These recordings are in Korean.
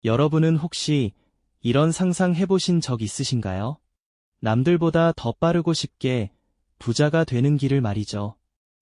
여러분은 혹시 이런 상상 해보신 적 있으신가요? 남들보다 더 빠르고 쉽게 부자가 되는 길을 말이죠.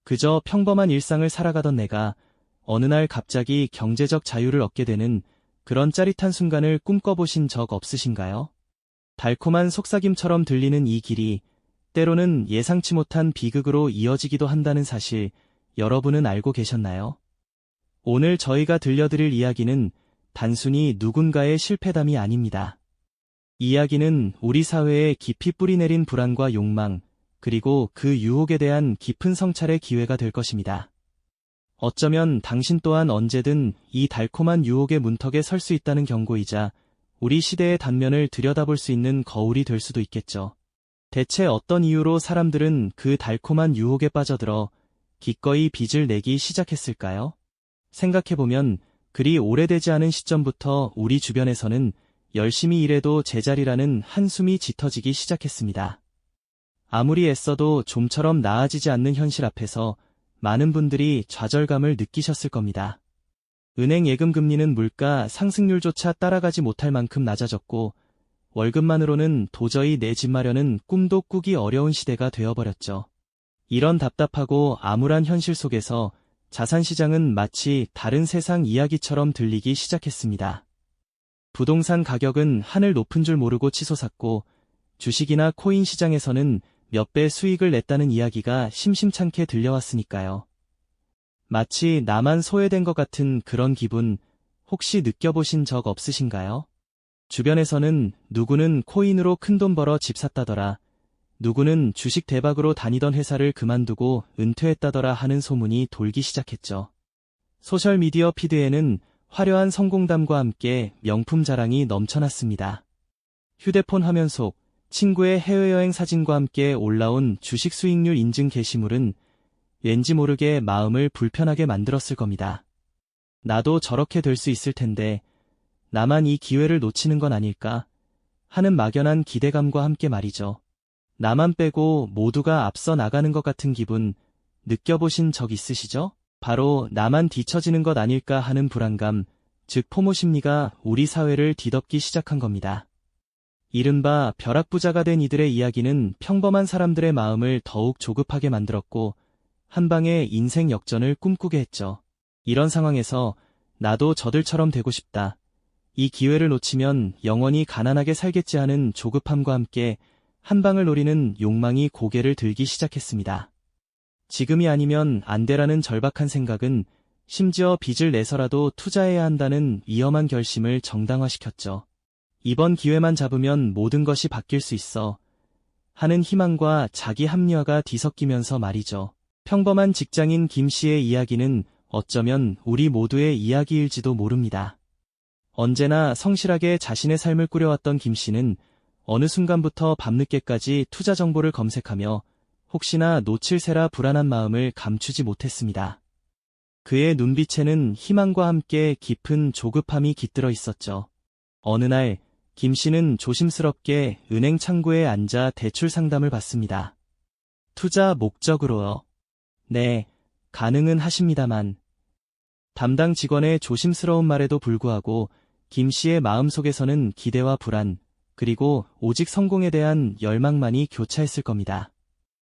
그저 평범한 일상을 살아가던 내가 어느 날 갑자기 경제적 자유를 얻게 되는 그런 짜릿한 순간을 꿈꿔보신 적 없으신가요? 달콤한 속삭임처럼 들리는 이 길이 때로는 예상치 못한 비극으로 이어지기도 한다는 사실 여러분은 알고 계셨나요? 오늘 저희가 들려드릴 이야기는 단순히 누군가의 실패담이 아닙니다. 이야기는 우리 사회에 깊이 뿌리내린 불안과 욕망, 그리고 그 유혹에 대한 깊은 성찰의 기회가 될 것입니다. 어쩌면 당신 또한 언제든 이 달콤한 유혹의 문턱에 설 수 있다는 경고이자 우리 시대의 단면을 들여다볼 수 있는 거울이 될 수도 있겠죠. 대체 어떤 이유로 사람들은 그 달콤한 유혹에 빠져들어 기꺼이 빚을 내기 시작했을까요? 생각해보면 그리 오래되지 않은 시점부터 우리 주변에서는 열심히 일해도 제자리라는 한숨이 짙어지기 시작했습니다. 아무리 애써도 좀처럼 나아지지 않는 현실 앞에서 많은 분들이 좌절감을 느끼셨을 겁니다. 은행 예금 금리는 물가 상승률조차 따라가지 못할 만큼 낮아졌고 월급만으로는 도저히 내 집 마련은 꿈도 꾸기 어려운 시대가 되어버렸죠. 이런 답답하고 암울한 현실 속에서 자산시장은 마치 다른 세상 이야기처럼 들리기 시작했습니다. 부동산 가격은 하늘 높은 줄 모르고 치솟았고 주식이나 코인 시장에서는 몇 배 수익을 냈다는 이야기가 심심찮게 들려왔으니까요. 마치 나만 소외된 것 같은 그런 기분 혹시 느껴보신 적 없으신가요? 주변에서는 누구는 코인으로 큰돈 벌어 집 샀다더라, 누구는 주식 대박으로 다니던 회사를 그만두고 은퇴했다더라 하는 소문이 돌기 시작했죠. 소셜미디어 피드에는 화려한 성공담과 함께 명품 자랑이 넘쳐났습니다. 휴대폰 화면 속 친구의 해외여행 사진과 함께 올라온 주식 수익률 인증 게시물은 왠지 모르게 마음을 불편하게 만들었을 겁니다. 나도 저렇게 될 수 있을 텐데 나만 이 기회를 놓치는 건 아닐까 하는 막연한 기대감과 함께 말이죠. 나만 빼고 모두가 앞서 나가는 것 같은 기분 느껴보신 적 있으시죠? 바로 나만 뒤처지는 것 아닐까 하는 불안감, 즉 포모 심리가 우리 사회를 뒤덮기 시작한 겁니다. 이른바 벼락부자가 된 이들의 이야기는 평범한 사람들의 마음을 더욱 조급하게 만들었고 한 방의 인생 역전을 꿈꾸게 했죠. 이런 상황에서 나도 저들처럼 되고 싶다, 이 기회를 놓치면 영원히 가난하게 살겠지 하는 조급함과 함께 한 방을 노리는 욕망이 고개를 들기 시작했습니다. 지금이 아니면 안 되라는 절박한 생각은 심지어 빚을 내서라도 투자해야 한다는 위험한 결심을 정당화시켰죠. 이번 기회만 잡으면 모든 것이 바뀔 수 있어 하는 희망과 자기 합리화가 뒤섞이면서 말이죠. 평범한 직장인 김 씨의 이야기는 어쩌면 우리 모두의 이야기일지도 모릅니다. 언제나 성실하게 자신의 삶을 꾸려왔던 김 씨는 어느 순간부터 밤늦게까지 투자 정보를 검색하며 혹시나 놓칠세라 불안한 마음을 감추지 못했습니다. 그의 눈빛에는 희망과 함께 깊은 조급함이 깃들어 있었죠. 어느 날 김 씨는 조심스럽게 은행 창구에 앉아 대출 상담을 받습니다. 투자 목적으로요? 네, 가능은 하십니다만. 담당 직원의 조심스러운 말에도 불구하고 김 씨의 마음속에서는 기대와 불안, 그리고 오직 성공에 대한 열망만이 교차했을 겁니다.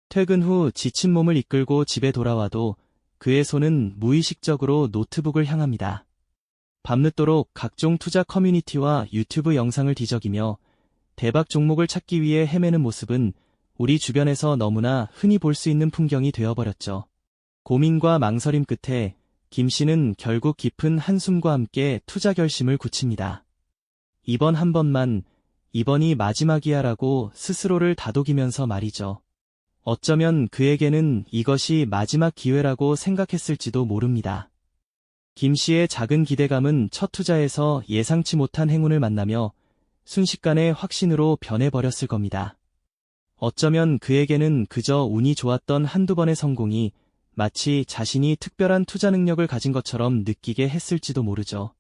퇴근 후 지친 몸을 이끌고 집에 돌아와도 그의 손은 무의식적으로 노트북을 향합니다. 밤늦도록 각종 투자 커뮤니티와 유튜브 영상을 뒤적이며 대박 종목을 찾기 위해 헤매는 모습은 우리 주변에서 너무나 흔히 볼 수 있는 풍경이 되어버렸죠. 고민과 망설임 끝에 김 씨는 결국 깊은 한숨과 함께 투자 결심을 굳힙니다. 이번 한 번만, 이번이 마지막이야라고 스스로를 다독이면서 말이죠. 어쩌면 그에게는 이것이 마지막 기회라고 생각했을지도 모릅니다. 김 씨의 작은 기대감은 첫 투자에서 예상치 못한 행운을 만나며 순식간에 확신으로 변해버렸을 겁니다. 어쩌면 그에게는 그저 운이 좋았던 한두 번의 성공이 마치 자신이 특별한 투자 능력을 가진 것처럼 느끼게 했을지도 모르죠.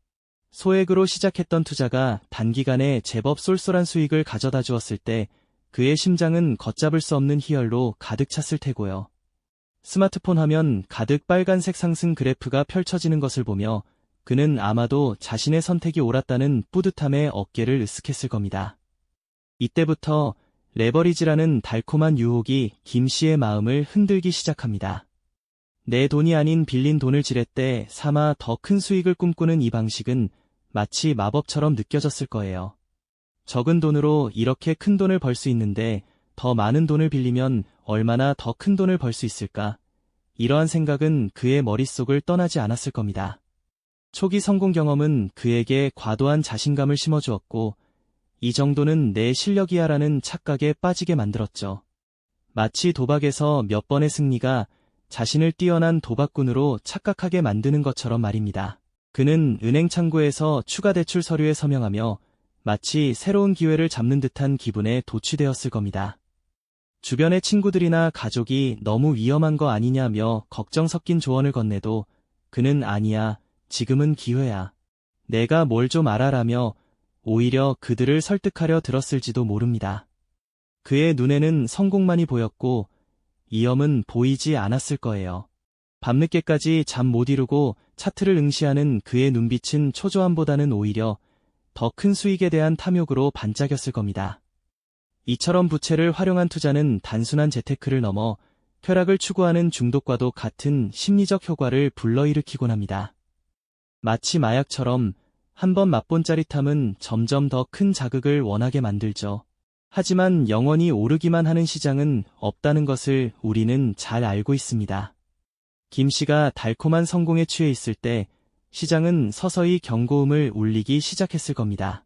소액으로 시작했던 투자가 단기간에 제법 쏠쏠한 수익을 가져다 주었을 때 그의 심장은 걷잡을 수 없는 희열로 가득 찼을 테고요. 스마트폰 화면 가득 빨간색 상승 그래프가 펼쳐지는 것을 보며 그는 아마도 자신의 선택이 옳았다는 뿌듯함에 어깨를 으쓱했을 겁니다. 이때부터 레버리지라는 달콤한 유혹이 김 씨의 마음을 흔들기 시작합니다. 내 돈이 아닌 빌린 돈을 지렛대 삼아 더 큰 수익을 꿈꾸는 이 방식은 마치 마법처럼 느껴졌을 거예요. 적은 돈으로 이렇게 큰 돈을 벌 수 있는데 더 많은 돈을 빌리면 얼마나 더 큰 돈을 벌 수 있을까? 이러한 생각은 그의 머릿속을 떠나지 않았을 겁니다. 초기 성공 경험은 그에게 과도한 자신감을 심어주었고 이 정도는 내 실력이야라는 착각에 빠지게 만들었죠. 마치 도박에서 몇 번의 승리가 자신을 뛰어난 도박꾼으로 착각하게 만드는 것처럼 말입니다. 그는 은행 창구에서 추가 대출 서류에 서명하며 마치 새로운 기회를 잡는 듯한 기분에 도취되었을 겁니다. 주변의 친구들이나 가족이 너무 위험한 거 아니냐며 걱정 섞인 조언을 건네도 그는 아니야, 지금은 기회야. 내가 뭘 좀 알아라며 오히려 그들을 설득하려 들었을지도 모릅니다. 그의 눈에는 성공만이 보였고 위험은 보이지 않았을 거예요. 밤늦게까지 잠 못 이루고 차트를 응시하는 그의 눈빛은 초조함보다는 오히려 더 큰 수익에 대한 탐욕으로 반짝였을 겁니다. 이처럼 부채를 활용한 투자는 단순한 재테크를 넘어 쾌락을 추구하는 중독과도 같은 심리적 효과를 불러일으키곤 합니다. 마치 마약처럼 한번 맛본 짜릿함은 점점 더 큰 자극을 원하게 만들죠. 하지만 영원히 오르기만 하는 시장은 없다는 것을 우리는 잘 알고 있습니다. 김 씨가 달콤한 성공에 취해 있을 때 시장은 서서히 경고음을 울리기 시작했을 겁니다.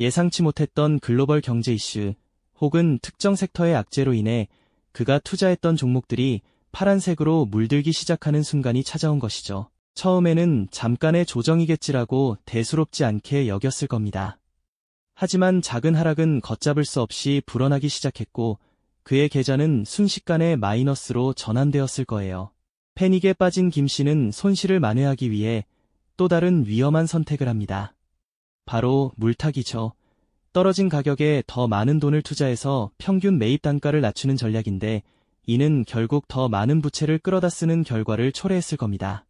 예상치 못했던 글로벌 경제 이슈 혹은 특정 섹터의 악재로 인해 그가 투자했던 종목들이 파란색으로 물들기 시작하는 순간이 찾아온 것이죠. 처음에는 잠깐의 조정이겠지라고 대수롭지 않게 여겼을 겁니다. 하지만 작은 하락은 걷잡을 수 없이 불어나기 시작했고 그의 계좌는 순식간에 마이너스로 전환되었을 거예요. 패닉에 빠진 김 씨는 손실을 만회하기 위해 또 다른 위험한 선택을 합니다. 바로 물타기죠. 떨어진 가격에 더 많은 돈을 투자해서 평균 매입 단가를 낮추는 전략인데 이는 결국 더 많은 부채를 끌어다 쓰는 결과를 초래했을 겁니다.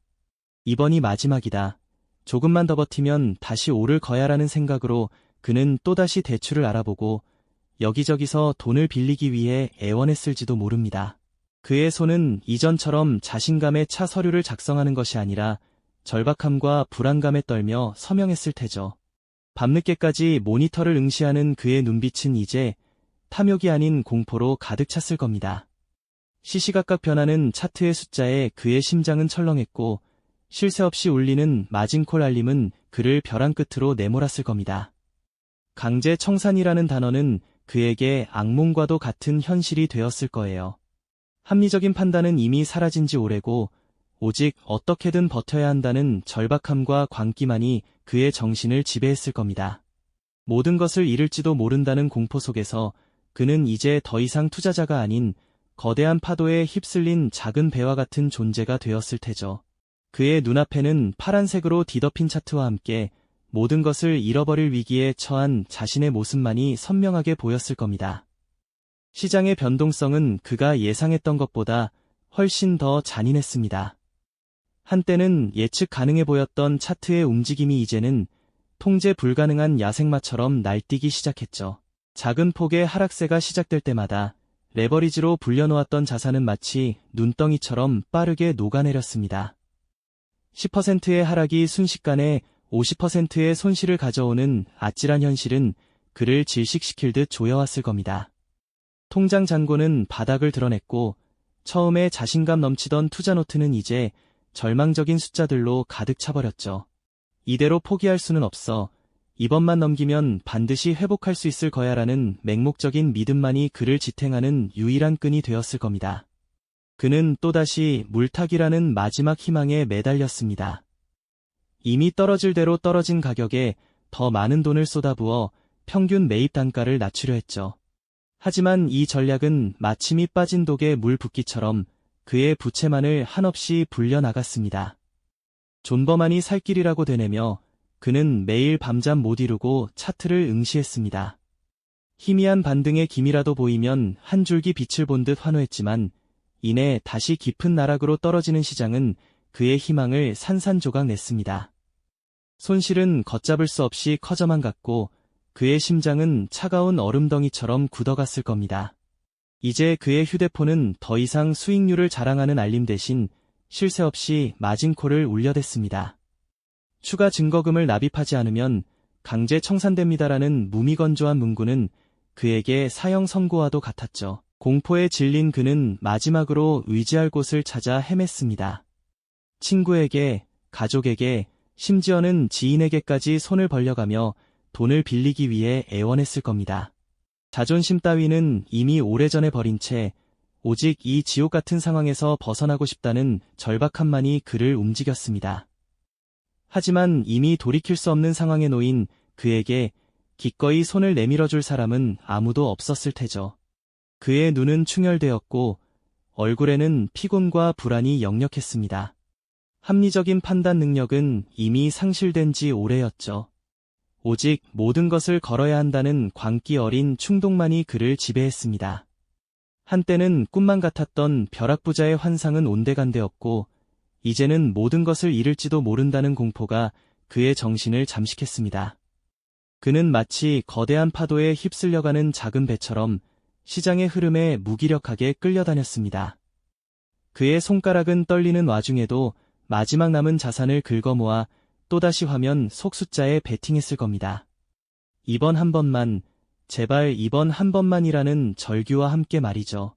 이번이 마지막이다. 조금만 더 버티면 다시 오를 거야라는 생각으로 그는 또다시 대출을 알아보고 여기저기서 돈을 빌리기 위해 애원했을지도 모릅니다. 그의 손은 이전처럼 자신감에 차 서류를 작성하는 것이 아니라 절박함과 불안감에 떨며 서명했을 테죠. 밤늦게까지 모니터를 응시하는 그의 눈빛은 이제 탐욕이 아닌 공포로 가득 찼을 겁니다. 시시각각 변하는 차트의 숫자에 그의 심장은 철렁했고 쉴 새 없이 울리는 마진콜 알림은 그를 벼랑 끝으로 내몰았을 겁니다. 강제 청산이라는 단어는 그에게 악몽과도 같은 현실이 되었을 거예요. 합리적인 판단은 이미 사라진 지 오래고 오직 어떻게든 버텨야 한다는 절박함과 광기만이 그의 정신을 지배했을 겁니다. 모든 것을 잃을지도 모른다는 공포 속에서 그는 이제 더 이상 투자자가 아닌 거대한 파도에 휩쓸린 작은 배와 같은 존재가 되었을 테죠. 그의 눈앞에는 파란색으로 뒤덮인 차트와 함께 모든 것을 잃어버릴 위기에 처한 자신의 모습만이 선명하게 보였을 겁니다. 시장의 변동성은 그가 예상했던 것보다 훨씬 더 잔인했습니다. 한때는 예측 가능해 보였던 차트의 움직임이 이제는 통제 불가능한 야생마처럼 날뛰기 시작했죠. 작은 폭의 하락세가 시작될 때마다 레버리지로 불려놓았던 자산은 마치 눈덩이처럼 빠르게 녹아내렸습니다. 10%의 하락이 순식간에 50%의 손실을 가져오는 아찔한 현실은 그를 질식시킬 듯 조여왔을 겁니다. 통장 잔고는 바닥을 드러냈고 처음에 자신감 넘치던 투자노트는 이제 절망적인 숫자들로 가득 차버렸죠. 이대로 포기할 수는 없어. 이번만 넘기면 반드시 회복할 수 있을 거야라는 맹목적인 믿음만이 그를 지탱하는 유일한 끈이 되었을 겁니다. 그는 또다시 물타기라는 마지막 희망에 매달렸습니다. 이미 떨어질 대로 떨어진 가격에 더 많은 돈을 쏟아부어 평균 매입 단가를 낮추려 했죠. 하지만 이 전략은 마침이 빠진 독에 물 붓기처럼 그의 부채만을 한없이 불려나갔습니다. 존버만이 살 길이라고 되뇌며 그는 매일 밤잠 못 이루고 차트를 응시했습니다. 희미한 반등의 기미라도 보이면 한 줄기 빛을 본 듯 환호했지만 이내 다시 깊은 나락으로 떨어지는 시장은 그의 희망을 산산조각 냈습니다. 손실은 걷잡을 수 없이 커져만 갔고 그의 심장은 차가운 얼음덩이처럼 굳어갔을 겁니다. 이제 그의 휴대폰은 더 이상 수익률을 자랑하는 알림 대신 쉴 새 없이 마진콜을 울려댔습니다. 추가 증거금을 납입하지 않으면 강제 청산됩니다라는 무미건조한 문구는 그에게 사형 선고와도 같았죠. 공포에 질린 그는 마지막으로 의지할 곳을 찾아 헤맸습니다. 친구에게, 가족에게, 심지어는 지인에게까지 손을 벌려가며 돈을 빌리기 위해 애원했을 겁니다. 자존심 따위는 이미 오래전에 버린 채 오직 이 지옥 같은 상황에서 벗어나고 싶다는 절박함만이 그를 움직였습니다. 하지만 이미 돌이킬 수 없는 상황에 놓인 그에게 기꺼이 손을 내밀어줄 사람은 아무도 없었을 테죠. 그의 눈은 충혈되었고 얼굴에는 피곤과 불안이 역력했습니다. 합리적인 판단 능력은 이미 상실된 지 오래였죠. 오직 모든 것을 걸어야 한다는 광기 어린 충동만이 그를 지배했습니다. 한때는 꿈만 같았던 벼락부자의 환상은 온데간데없고 이제는 모든 것을 잃을지도 모른다는 공포가 그의 정신을 잠식했습니다. 그는 마치 거대한 파도에 휩쓸려가는 작은 배처럼 시장의 흐름에 무기력하게 끌려다녔습니다. 그의 손가락은 떨리는 와중에도 마지막 남은 자산을 긁어모아 또다시 화면 속 숫자에 베팅했을 겁니다. 이번 한 번만, 제발 이번 한 번만이라는 절규와 함께 말이죠.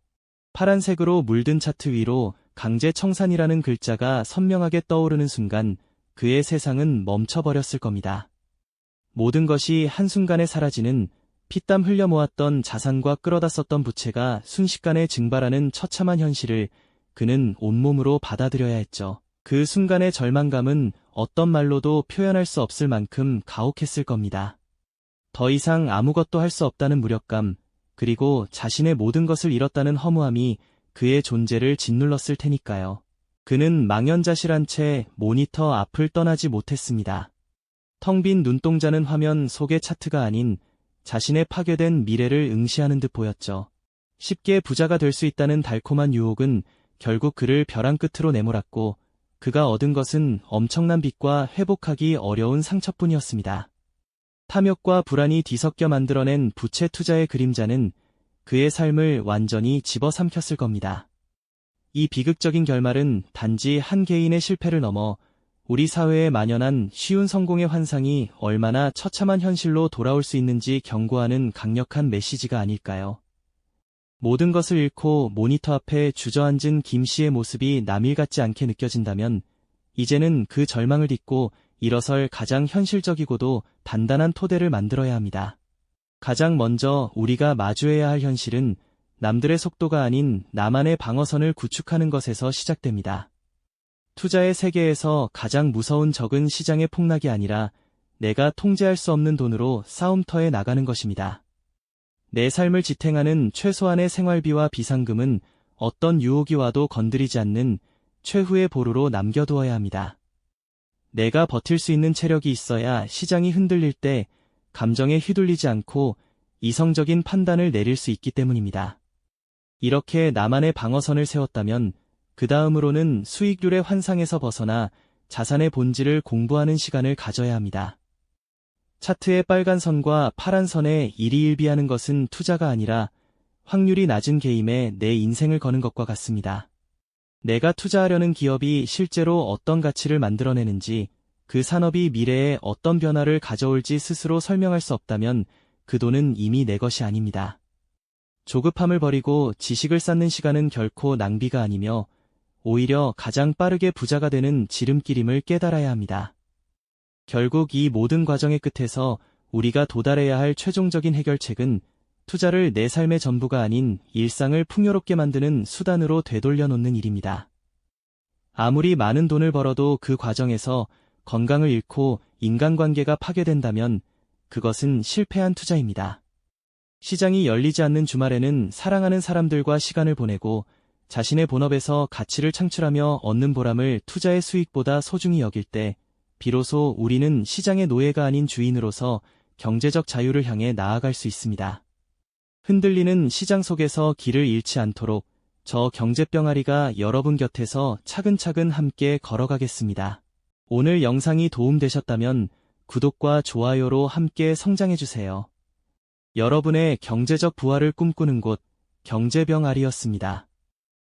파란색으로 물든 차트 위로 강제 청산이라는 글자가 선명하게 떠오르는 순간 그의 세상은 멈춰버렸을 겁니다. 모든 것이 한순간에 사라지는 피땀 흘려 모았던 자산과 끌어다 썼던 부채가 순식간에 증발하는 처참한 현실을 그는 온몸으로 받아들여야 했죠. 그 순간의 절망감은 어떤 말로도 표현할 수 없을 만큼 가혹했을 겁니다. 더 이상 아무것도 할 수 없다는 무력감, 그리고 자신의 모든 것을 잃었다는 허무함이 그의 존재를 짓눌렀을 테니까요. 그는 망연자실한 채 모니터 앞을 떠나지 못했습니다. 텅 빈 눈동자는 화면 속의 차트가 아닌 자신의 파괴된 미래를 응시하는 듯 보였죠. 쉽게 부자가 될 수 있다는 달콤한 유혹은 결국 그를 벼랑 끝으로 내몰았고 그가 얻은 것은 엄청난 빚과 회복하기 어려운 상처뿐이었습니다. 탐욕과 불안이 뒤섞여 만들어낸 부채 투자의 그림자는 그의 삶을 완전히 집어삼켰을 겁니다. 이 비극적인 결말은 단지 한 개인의 실패를 넘어 우리 사회에 만연한 쉬운 성공의 환상이 얼마나 처참한 현실로 돌아올 수 있는지 경고하는 강력한 메시지가 아닐까요? 모든 것을 잃고 모니터 앞에 주저앉은 김 씨의 모습이 남일 같지 않게 느껴진다면 이제는 그 절망을 딛고 일어설 가장 현실적이고도 단단한 토대를 만들어야 합니다. 가장 먼저 우리가 마주해야 할 현실은 남들의 속도가 아닌 나만의 방어선을 구축하는 것에서 시작됩니다. 투자의 세계에서 가장 무서운 적은 시장의 폭락이 아니라 내가 통제할 수 없는 돈으로 싸움터에 나가는 것입니다. 내 삶을 지탱하는 최소한의 생활비와 비상금은 어떤 유혹이 와도 건드리지 않는 최후의 보루로 남겨두어야 합니다. 내가 버틸 수 있는 체력이 있어야 시장이 흔들릴 때 감정에 휘둘리지 않고 이성적인 판단을 내릴 수 있기 때문입니다. 이렇게 나만의 방어선을 세웠다면 그 다음으로는 수익률의 환상에서 벗어나 자산의 본질을 공부하는 시간을 가져야 합니다. 차트의 빨간 선과 파란 선에 일희일비하는 것은 투자가 아니라 확률이 낮은 게임에 내 인생을 거는 것과 같습니다. 내가 투자하려는 기업이 실제로 어떤 가치를 만들어내는지, 그 산업이 미래에 어떤 변화를 가져올지 스스로 설명할 수 없다면 그 돈은 이미 내 것이 아닙니다. 조급함을 버리고 지식을 쌓는 시간은 결코 낭비가 아니며 오히려 가장 빠르게 부자가 되는 지름길임을 깨달아야 합니다. 결국 이 모든 과정의 끝에서 우리가 도달해야 할 최종적인 해결책은 투자를 내 삶의 전부가 아닌 일상을 풍요롭게 만드는 수단으로 되돌려 놓는 일입니다. 아무리 많은 돈을 벌어도 그 과정에서 건강을 잃고 인간관계가 파괴된다면 그것은 실패한 투자입니다. 시장이 열리지 않는 주말에는 사랑하는 사람들과 시간을 보내고 자신의 본업에서 가치를 창출하며 얻는 보람을 투자의 수익보다 소중히 여길 때 비로소 우리는 시장의 노예가 아닌 주인으로서 경제적 자유를 향해 나아갈 수 있습니다. 흔들리는 시장 속에서 길을 잃지 않도록 저 경제병아리가 여러분 곁에서 차근차근 함께 걸어가겠습니다. 오늘 영상이 도움되셨다면 구독과 좋아요로 함께 성장해주세요. 여러분의 경제적 부활을 꿈꾸는 곳 경제병아리였습니다.